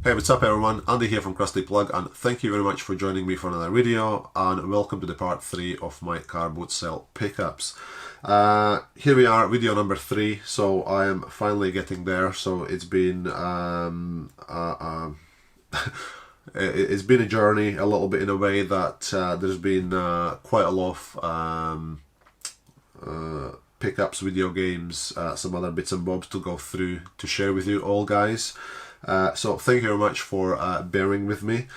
Hey, what's up everyone? Andy here from Krusty Plug, and thank you very much for joining me for another video, and welcome to the part 3 of my car boot sale pickups. Here we are, video number 3, so I am finally getting there. So it's been it's been a journey a little bit, in a way that there's been quite a lot of pickups, video games, some other bits and bobs to go through to share with you all, guys. So thank you very much for bearing with me,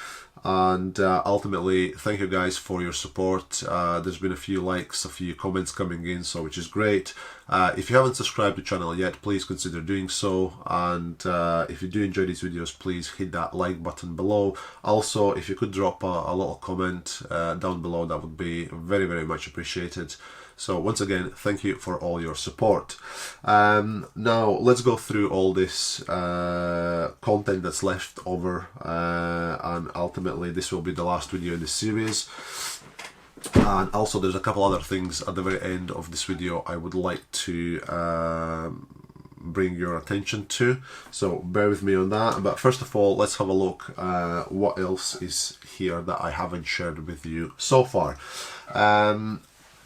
and ultimately thank you guys for your support. There's been a few likes, a few comments coming in, so which is great. If you haven't subscribed to the channel yet, please consider doing so, and if you do enjoy these videos, please hit that like button below. Also, if you could drop a little comment down below, that would be very, very much appreciated. So once again, thank you for all your support. Now let's go through all this content that's left over, and ultimately this will be the last video in this series. And also there's a couple other things at the very end of this video I would like to bring your attention to, so bear with me on that. But first of all, let's have a look what else is here that I haven't shared with you so far.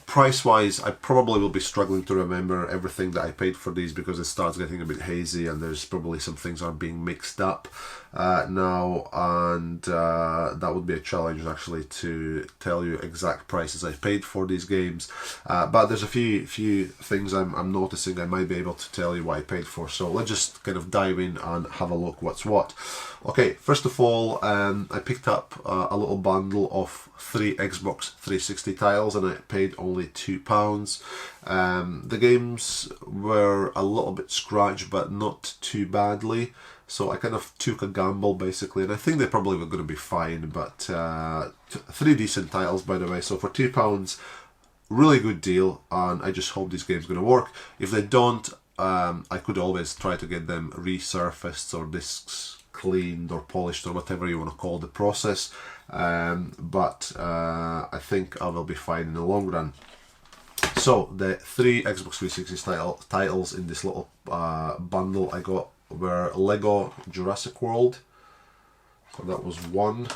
Price wise, I probably will be struggling to remember everything that I paid for these, because it starts getting a bit hazy and there's probably some things are being mixed up now, and that would be a challenge actually to tell you exact prices I paid for these games. But there's a few things I'm noticing I might be able to tell you what I paid for. So let's just kind of dive in and have a look what's what. Okay, first of all, I picked up a little bundle of 3 Xbox 360 titles, and I paid only £2. The games were a little bit scratched, but not too badly, so I kind of took a gamble basically, and I think they probably were going to be fine. But 3 decent titles, by the way, so for £2, really good deal, and I just hope this game's going to work. If they don't, I could always try to get them resurfaced or discs cleaned or polished or whatever you want to call the process, but I think I will be fine in the long run. So the 3 Xbox 360 titles in this little bundle I got were Lego Jurassic World, so that was one.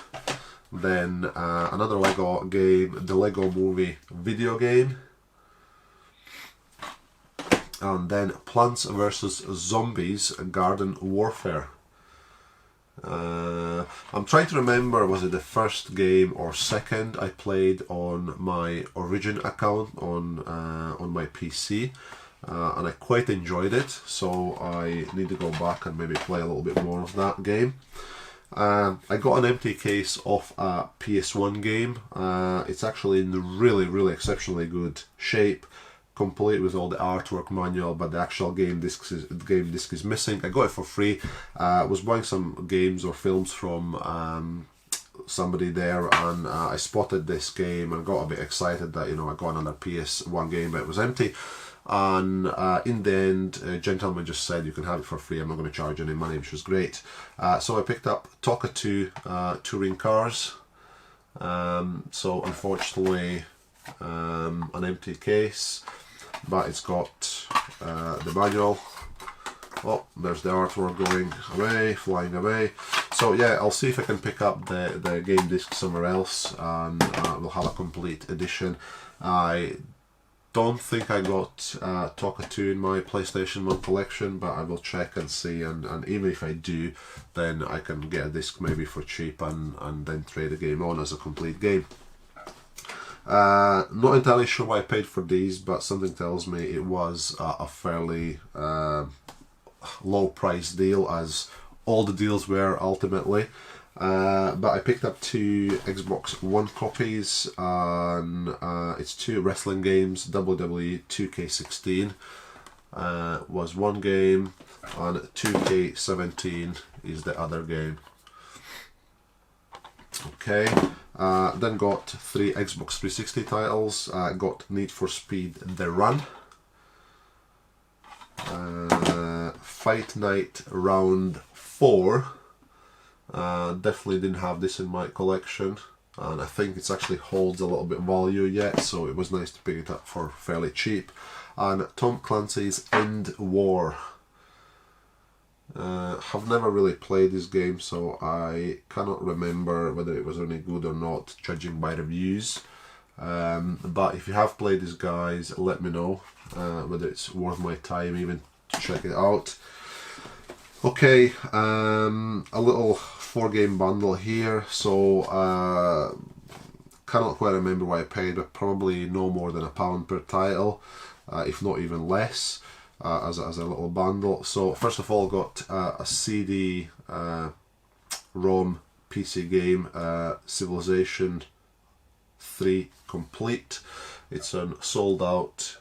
Then another Lego game, the Lego Movie video game, and then Plants vs Zombies Garden Warfare. I'm trying to remember, was it the first game or second I played on my Origin account on my PC, and I quite enjoyed it, so I need to go back and maybe play a little bit more of that game. I got an empty case of a PS1 game. It's actually in really exceptionally good shape, complete with all the artwork manual, but the actual game disc is missing. I got it for free. I was buying some games or films from somebody there, and I spotted this game and got a bit excited that, you know, I got another PS1 game, but it was empty. And in the end, a gentleman just said you can have it for free, I'm not going to charge any money, which was great. So I picked up Tonka 2 touring cars. So unfortunately an empty case, but it's got the manual. Oh, there's the artwork going away, flying away. So yeah, I'll see if I can pick up the game disc somewhere else, and we'll have a complete edition. I don't think I got Tonka 2 in my PlayStation 1 collection, but I will check and see, and even if I do, then I can get a disc maybe for cheap and then trade the game on as a complete game. Not entirely sure what I paid for these, but something tells me it was a fairly low price deal, as all the deals were ultimately. But I picked up 2 Xbox One copies, and it's 2 wrestling games. WWE 2K16 was one game, and 2K17 is the other game. Okay, then got 3 Xbox 360 titles. Got Need for Speed The Run, Fight Night Round 4. Definitely didn't have this in my collection, and I think it actually holds a little bit of value yet, so it was nice to pick it up for fairly cheap. And Tom Clancy's End War. Have never really played this game, so I cannot remember whether it was any good or not, judging by reviews. But if you have played this, guys, let me know whether it's worth my time even to check it out. Okay, a little 4-game bundle here, so cannot quite remember what I paid, but probably no more than £1 per title, if not even less, as a little bundle. So first of all, got a CD ROM PC game, Civilization 3 Complete. It's a sold out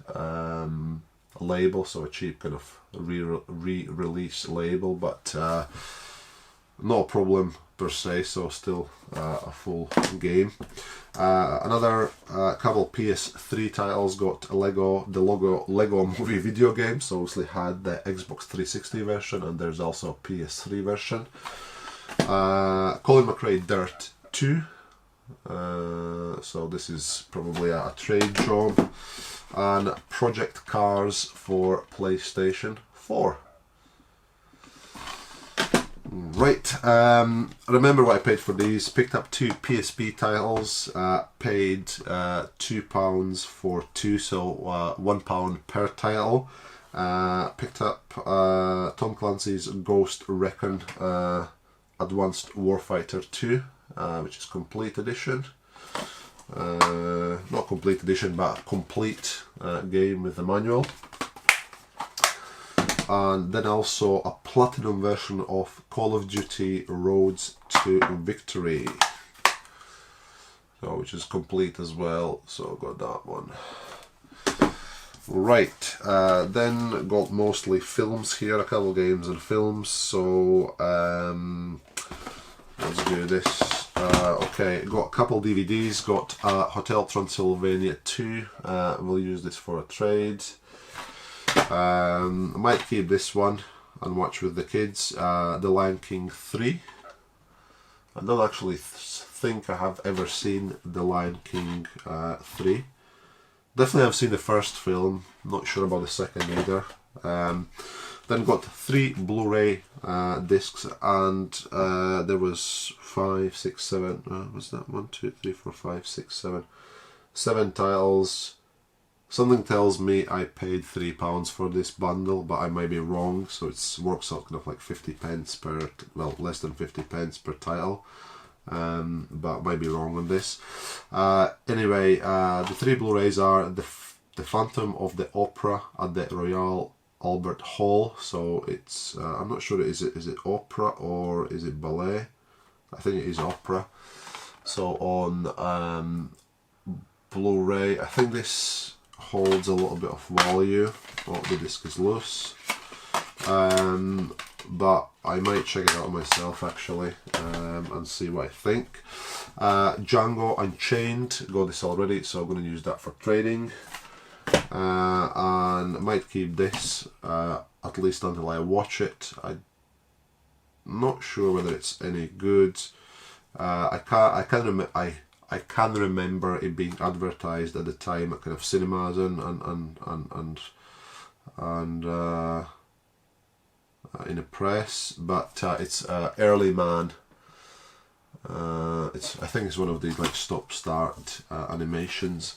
label, so a cheap kind of re-release label, but no problem per se, so still a full game. Another couple PS3 titles, got the Lego Movie video game, so obviously had the Xbox 360 version, and there's also a PS3 version. Colin McRae Dirt 2, so this is probably a trade job, and Project Cars for PlayStation 4. Right, remember what I paid for these. Picked up 2 PSP titles, paid £2 for 2, so £1 per title. Picked up Tom Clancy's Ghost Recon Advanced Warfighter 2, which is complete edition. Not complete edition, but a complete game with the manual. And then also a platinum version of Call of Duty Roads to Victory, so which is complete as well, so got that one. Right, then got mostly films here, a couple of games and films, so let's do this. Okay, got a couple DVDs, got Hotel Transylvania 2, we'll use this for a trade. I might keep this one and watch with the kids. The Lion King 3. I don't actually think I have ever seen The Lion King 3. Definitely I've seen the first film, not sure about the second either. Then got 3 Blu-ray discs, and there was 5, 6, 7, was that 1, 2, 3, 4, 5, 6, 7, 7 titles. Something tells me I paid £3 for this bundle, but I might be wrong, so it works out kind of like 50 pence per, well, less than 50 pence per title, but I might be wrong on this. Anyway, the 3 Blu-rays are the Phantom of the Opera at the Royal Albert Hall, so it's, I'm not sure, is it opera or is it ballet? I think it is opera. So on Blu-ray, I think this holds a little bit of volume. Oh, the disc is loose, but I might check it out myself actually, and see what I think. Django Unchained, got this already, so I'm going to use that for trading, and I might keep this at least until I watch it. I'm not sure whether it's any good. I can remember it being advertised at the time at kind of cinemas and in the press, but it's Early Man. I think it's one of these like stop-start animations,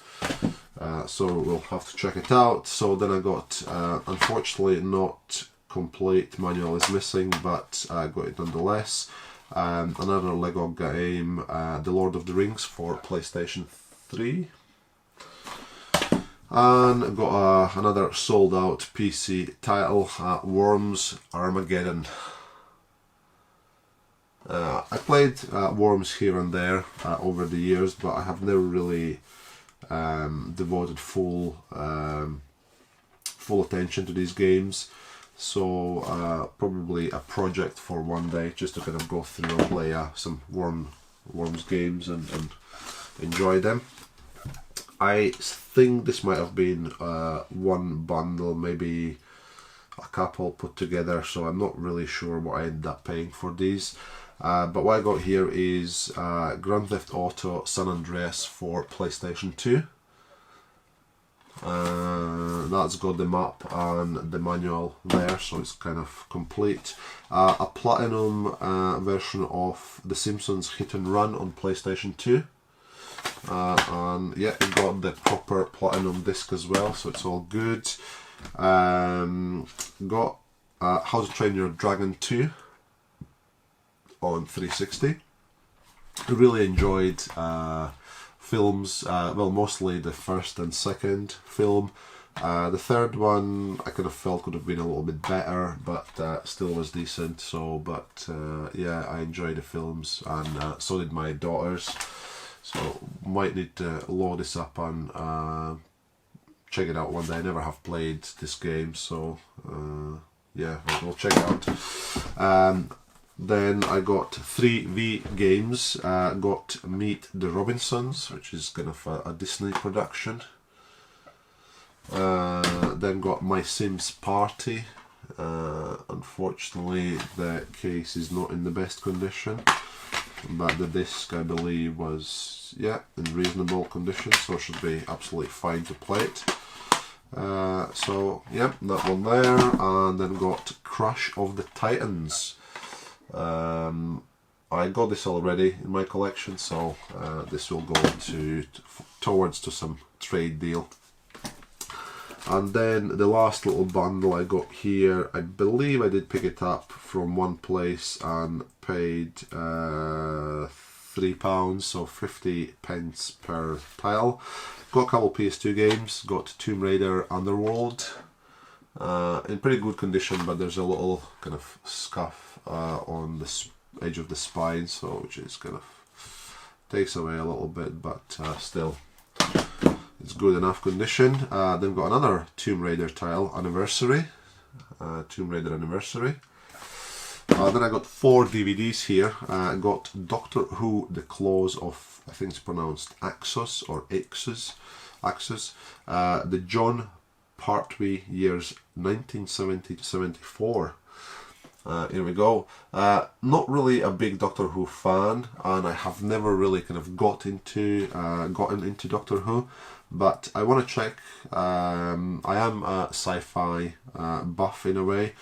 so we'll have to check it out. So then I got, unfortunately not complete, manual is missing, but I got it nonetheless. Another Lego game, The Lord of the Rings for PlayStation 3, and I've got another sold out PC title, Worms Armageddon. I played Worms here and there over the years, but I have never really devoted full attention to these games. So probably a project for one day, just to kind of go through and play some Worms games and enjoy them. I think this might have been one bundle, maybe a couple put together, so I'm not really sure what I ended up paying for these. But what I got here is Grand Theft Auto San Andreas for PlayStation 2. That's got the map and the manual there, so it's kind of complete. A platinum version of The Simpsons Hit and Run on PlayStation 2. And yeah, it got the proper platinum disc as well, so it's all good. Got How to Train Your Dragon 2 on 360. I really enjoyed films, well, mostly the first and second film. The third one I kind of felt could have been a little bit better, but still was decent. So, but yeah, I enjoyed the films, and so did my daughters. So might need to load this up and check it out one day. I never have played this game, so yeah, we'll check it out. Then I got 3V Games, got Meet the Robinsons, which is kind of a Disney production. Then got My Sims Party. Unfortunately, the case is not in the best condition, but the disc, I believe, was, yeah, in reasonable condition, so it should be absolutely fine to play it. So, yeah, that one there. And then got Crash of the Titans. I got this already in my collection, so this will go towards some trade deal. And then the last little bundle I got here, I believe I did pick it up from one place and paid £3, so 50 pence per tile. Got a couple PS2 games, got Tomb Raider Underworld, in pretty good condition, but there's a little kind of scuff on the edge of the spine, so which is kind of takes away a little bit, but still it's good enough condition. Then got another Tomb Raider tile, Anniversary, Tomb Raider Anniversary. Then I got 4 DVDs here. I got Doctor Who: The Claws of, I think it's pronounced Axos or Axis, the John Pertwee years 1970 to 74. Here we go. Not really a big Doctor Who fan, and I have never really kind of gotten into Doctor Who, but I want to check. I am a sci-fi buff in a way,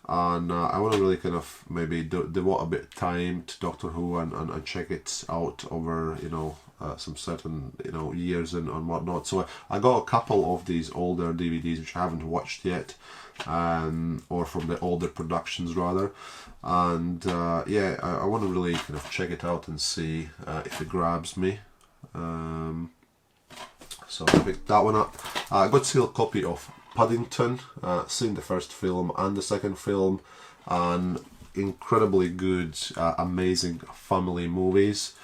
and I want to really kind of maybe devote a bit of time to Doctor Who and check it out over, you know, some certain, you know, years and whatnot. So I got a couple of these older DVDs which I haven't watched yet, or from the older productions rather, and yeah, I want to really kind of check it out and see if it grabs me. So I picked that one up. I got a sealed copy of Paddington, seen the first film and the second film, and incredibly good, amazing family movies.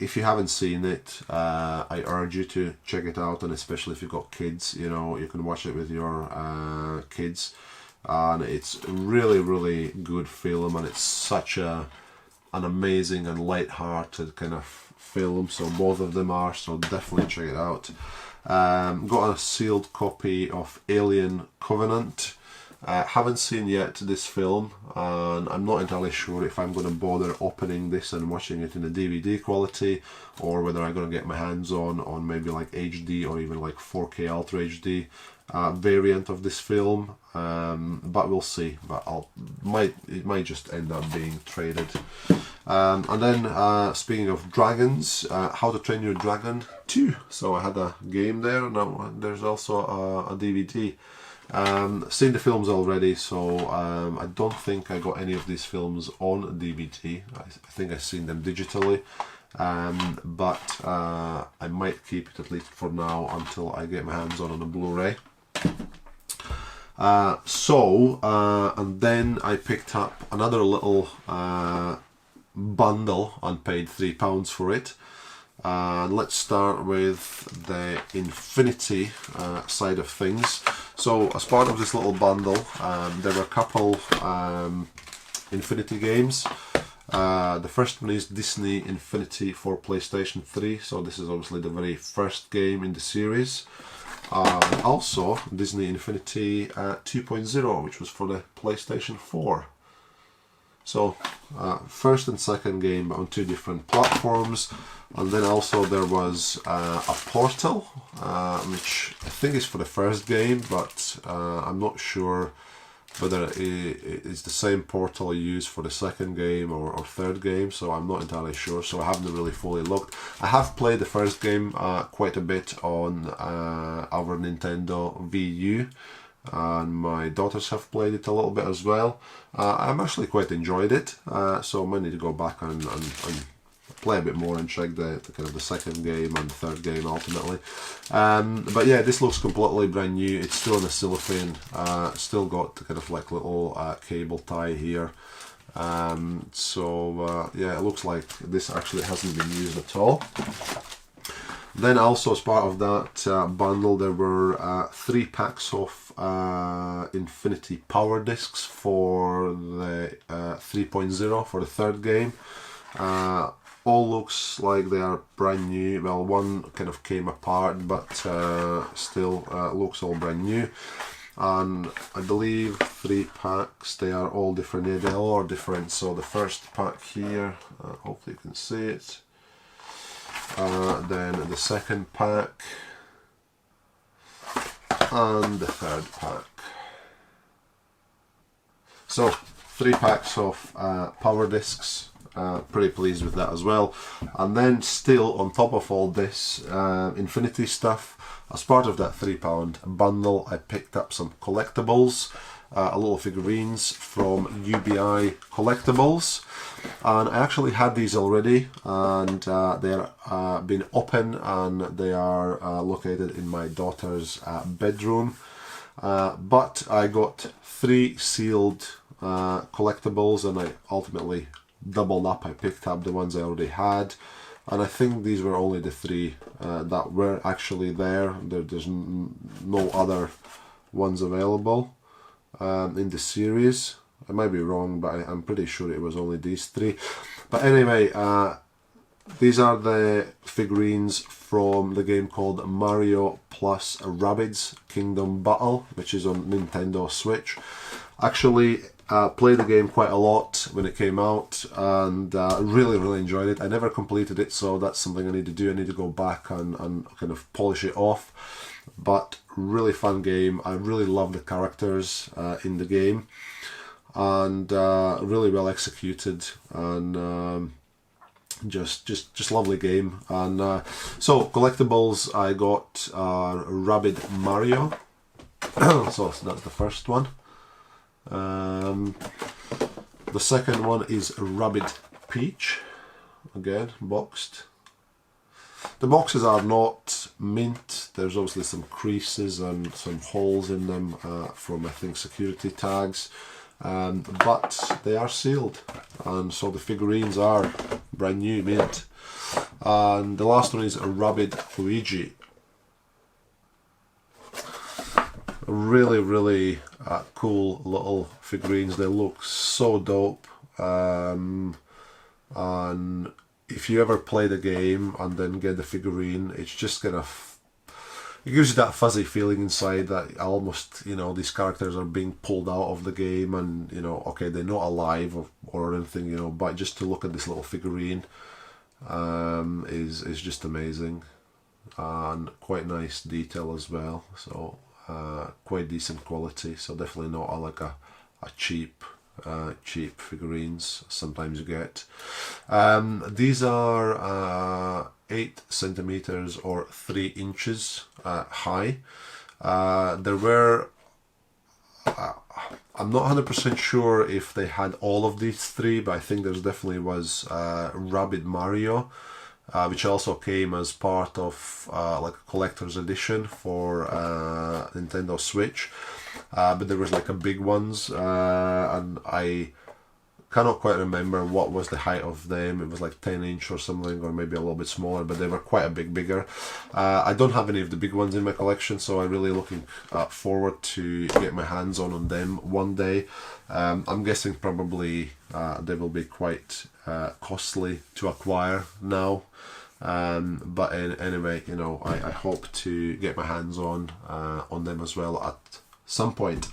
If you haven't seen it, I urge you to check it out, and especially if you've got kids, you know, you can watch it with your kids, and it's really, really good film, and it's such an amazing and light-hearted kind of film, so both of them are, so definitely check it out. Got a sealed copy of Alien Covenant. Haven't seen yet this film, and I'm not entirely sure if I'm going to bother opening this and watching it in a DVD quality, or whether I'm going to get my hands on maybe like HD or even like 4K Ultra HD variant of this film, but we'll see. But it might just end up being traded. And then speaking of dragons, How to Train Your Dragon 2. So I had a game there, and now there's also a DVD. Seen the films already, so I don't think I got any of these films on DVD. I think I've seen them digitally, but I might keep it at least for now until I get my hands on a Blu-ray. And then I picked up another little bundle and paid £3 for it. Let's start with the Infinity side of things. So as part of this little bundle, there were a couple Infinity games. The first one is Disney Infinity for PlayStation 3, so this is obviously the very first game in the series. Also Disney Infinity 2.0, which was for the PlayStation 4. So first and second game on 2 different platforms, and then also there was a portal, which I think is for the first game, but I'm not sure whether it is the same portal used for the second game or third game, so I'm not entirely sure, so I haven't really fully looked. I have played the first game quite a bit on our Nintendo Wii U, and my daughters have played it a little bit as well. I'm actually quite enjoyed it, so I might need to go back and play a bit more and check the kind of the second game and the third game ultimately. But yeah, this looks completely brand new. It's still in a cellophane, still got the kind of like little cable tie here. So yeah, it looks like this actually hasn't been used at all. Then also as part of that bundle, there were 3 packs of Infinity Power Discs for the 3.0 for the third game. All looks like they are brand new. Well, one kind of came apart, but still looks all brand new. And I believe 3 packs, they are all different. Yeah, they all are different. So the first pack here, hopefully you can see it. Then the second pack, and the third pack. So 3 packs of power discs. Pretty pleased with that as well. And then still on top of all this Infinity stuff, as part of that £3 bundle, I picked up some collectibles, a little figurines from UBI Collectibles, and I actually had these already, and they're been open, and they are located in my daughter's bedroom. But I got 3 sealed collectibles, and I ultimately doubled up. I picked up the ones I already had, and I think these were only the 3 that were actually there. There's no other ones available in the series. I might be wrong, but I'm pretty sure it was only these 3. But anyway, these are the figurines from the game called Mario plus Rabbids Kingdom Battle, which is on Nintendo Switch. Actually, played the game quite a lot when it came out, and really enjoyed it. I never completed it, so that's something I need to do. I need to go back and kind of polish it off. But really fun game. I really love the characters in the game, and really well executed, and just lovely game. And so collectibles, I got Rabbid Mario. So that's the first one. The second one is Rabbid Peach, again boxed. The boxes are not mint. There's obviously some creases and some holes in them from, I think, security tags, but they are sealed, and so the figurines are brand new, mint. And the last one is a Rabbid Luigi. Really cool little figurines. They look so dope, and if you ever play the game and then get the figurine, it's just kind of, it gives you that fuzzy feeling inside that almost, you know, these characters are being pulled out of the game, and, you know, okay, they're not alive or anything, you know, but just to look at this little figurine is just amazing, and quite nice detail as well. So quite decent quality, so definitely not like a cheap figurines sometimes you get. These are 8 centimeters or 3 inches high. There were, I'm not 100% sure if they had all of these 3, but I think there's definitely was Rabbid Mario, which also came as part of like a collector's edition for Nintendo Switch, but there was like a big ones, and I cannot quite remember what was the height of them. It was like 10-inch or something, or maybe a little bit smaller, but they were quite a bit bigger. I don't have any of the big ones in my collection, so I'm really looking forward to get my hands on them one day. I'm guessing probably they will be quite costly to acquire now, but anyway, you know, I hope to get my hands on them as well at some point.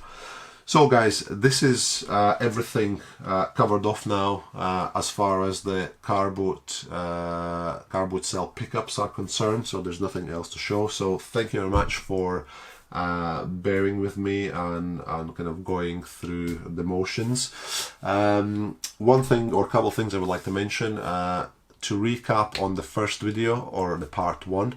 So guys, this is everything covered off now as far as the car boot cell pickups are concerned, so there's nothing else to show. So thank you very much for bearing with me and kind of going through the motions. One thing or a couple of things I would like to mention to recap on the first video, or the part one.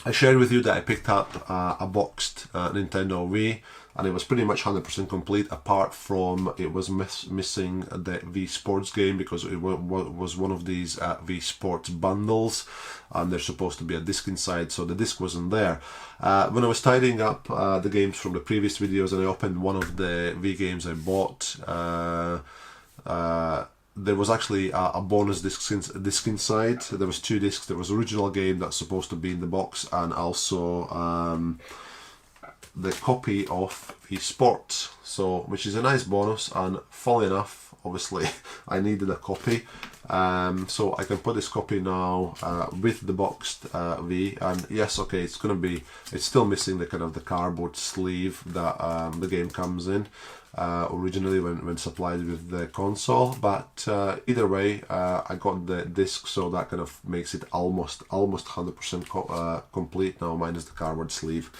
I shared with you that I picked up a boxed Nintendo Wii, and it was pretty much 100% complete, apart from it was missing the Wii Sports game, because it was one of these Wii Sports bundles, and there's supposed to be a disc inside, so the disc wasn't there. When I was tidying up the games from the previous videos, and I opened one of the Wii games I bought, there was actually a bonus disc inside. There was two discs. There was original game that's supposed to be in the box, and also the copy of the Sports, so which is a nice bonus. And funnily enough, obviously I needed a copy, so I can put this copy now with the boxed V. And yes, okay, it's still missing the kind of the cardboard sleeve that the game comes in originally when supplied with the console, but either way, I got the disc, so that kind of makes it almost 100% complete now, minus the cardboard sleeve.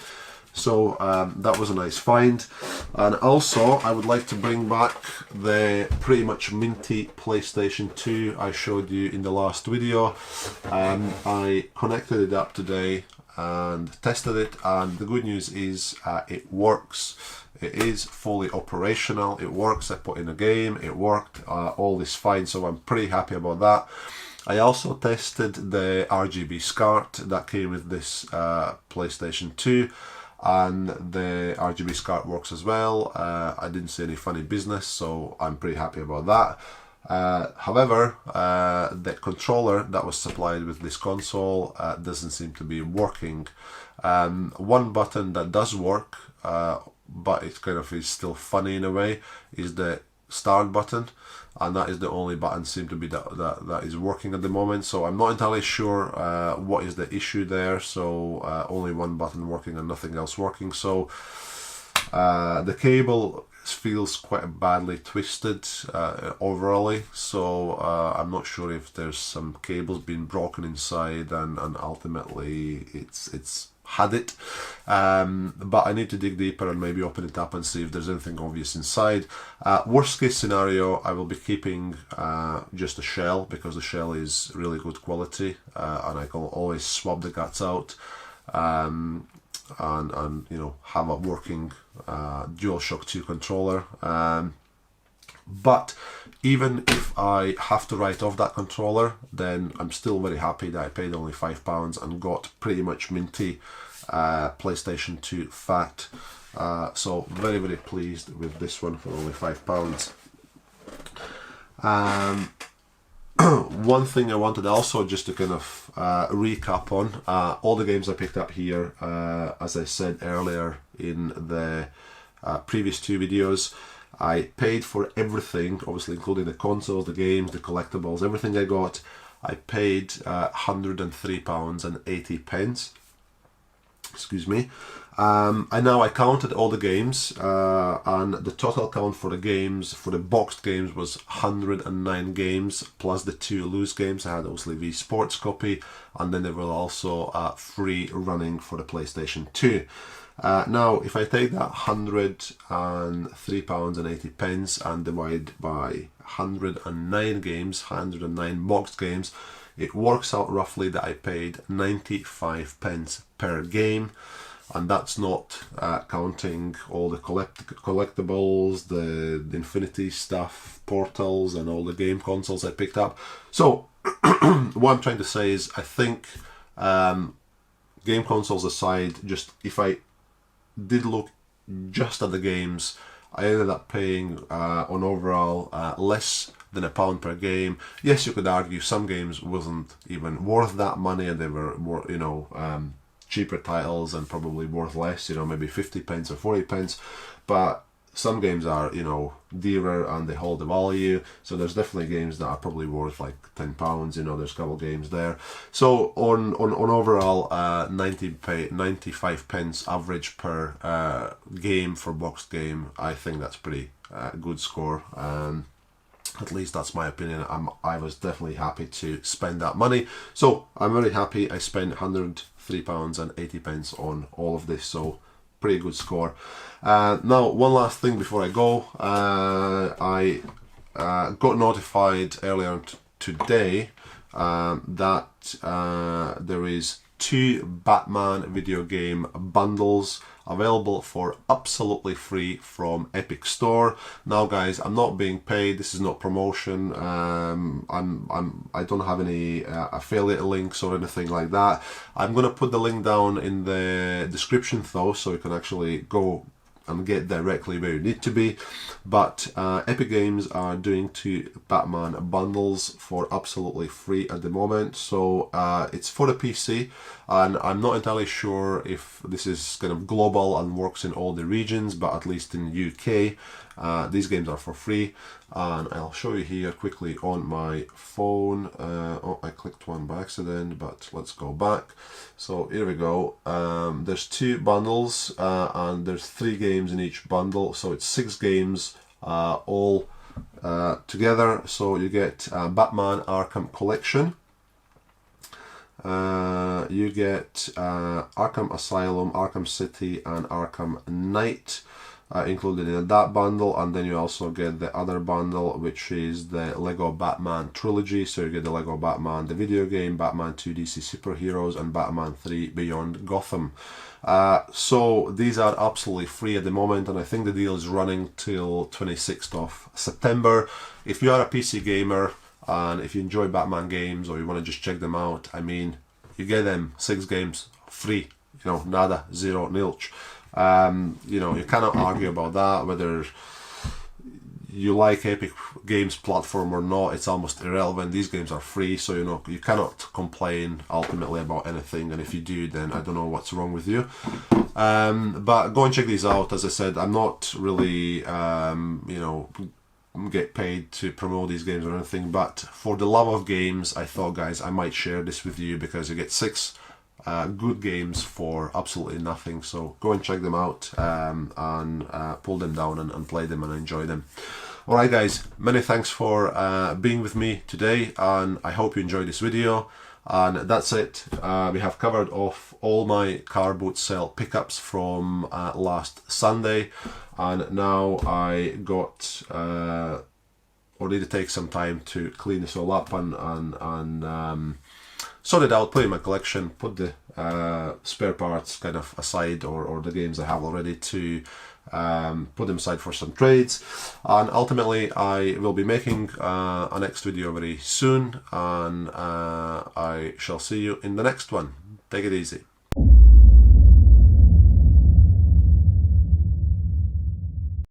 So that was a nice find. And also I would like to bring back the pretty much minty PlayStation 2 I showed you in the last video. I connected it up today and tested it, and the good news is it works. It is fully operational, it works. I put in a game, it worked, all is fine, so I'm pretty happy about that. I also tested the RGB SCART that came with this PlayStation 2, and the RGB SCART works as well. I didn't see any funny business, so I'm pretty happy about that. However, the controller that was supplied with this console doesn't seem to be working. One button that does work, but it kind of is still funny in a way, is the start button, and that is the only button seem to be that is working at the moment. So I'm not entirely sure what is the issue there. So only one button working and nothing else working. So the cable feels quite badly twisted overall, so I'm not sure if there's some cables being broken inside, and ultimately it's had it, but I need to dig deeper and maybe open it up and see if there's anything obvious inside. Worst case scenario, I will be keeping just a shell, because the shell is really good quality, and I can always swap the guts out and you know, have a working DualShock 2 controller. But even if I have to write off that controller, then I'm still very happy that I paid only £5 and got pretty much minty PlayStation 2 fat. So very, very pleased with this one for only £5. One thing I wanted also just to kind of recap on, all the games I picked up here, as I said earlier in the previous two videos, I paid for everything, obviously including the consoles, the games, the collectibles, everything I got. I paid £103.80. Excuse me. I counted all the games, and the total count for the games, for the boxed games, was 109 games, plus the 2 loose games. I had obviously the Sports copy, and then there were also 3 running for the PlayStation 2. Now, if I take that £103.80 and divide by 109 games, 109 boxed games, it works out roughly that I paid 95 pence per game. And that's not counting all the collectibles, the Infinity stuff, Portals, and all the game consoles I picked up. So what I'm trying to say is, I think game consoles aside, just if I did look just at the games, I ended up paying on overall less than £1 per game. Yes, you could argue some games wasn't even worth that money, and they were more, you know, cheaper titles and probably worth less, you know, maybe 50 pence or 40 pence. But some games are, you know, dearer and they hold the value. So there's definitely games that are probably worth like £10. You know, there's a couple of games there. So on overall, 95 pence average per game for boxed game. I think that's pretty good score. At least that's my opinion. I was definitely happy to spend that money. So I'm very happy I spent £103.80 on all of this. So pretty good score. Now, one last thing before I go. I got notified earlier today that there is 2 Batman video game bundles available for absolutely free from Epic Store. Now guys, I'm not being paid, this is not promotion. I don't have any affiliate links or anything like that. I'm gonna put the link down in the description though, so you can actually go and get directly where you need to be. But Epic Games are doing 2 Batman bundles for absolutely free at the moment. So it's for the PC, and I'm not entirely sure if this is kind of global and works in all the regions, but at least in UK these games are for free. And I'll show you here quickly on my phone. Oh, I clicked one by accident, but let's go back. So here we go. There's 2 bundles and there's 3 games in each bundle, so it's 6 games all together. So you get Batman Arkham Collection, you get Arkham Asylum, Arkham City and Arkham Knight included in that bundle, and then you also get the other bundle, which is the Lego Batman trilogy. So you get the Lego Batman the video game, Batman 2 DC Superheroes and Batman 3 Beyond Gotham. So these are absolutely free at the moment, and I think the deal is running till 26th of September. If you are a PC gamer and if you enjoy Batman games or you want to just check them out, I mean, you get them 6 games free, you know, nada, zero, nilch. You know, you cannot argue about that, whether you like Epic Games platform or not. It's almost irrelevant. These games are free, so you know you cannot complain ultimately about anything, and if you do, then I don't know what's wrong with you. But go and check these out. As I said, I'm not really you know, get paid to promote these games or anything, but for the love of games, I thought, guys, I might share this with you, because you get 6 good games for absolutely nothing. So go and check them out and pull them down and play them and enjoy them. Alright guys, many thanks for being with me today, and I hope you enjoyed this video. And that's it. We have covered off all my car boot sale pickups from last Sunday, and now I got or need to take some time to clean this all up and sort it out, put it in my collection, put the spare parts kind of aside, or the games I have already, to put them aside for some trades. And ultimately I will be making a next video very soon, and I shall see you in the next one. Take it easy.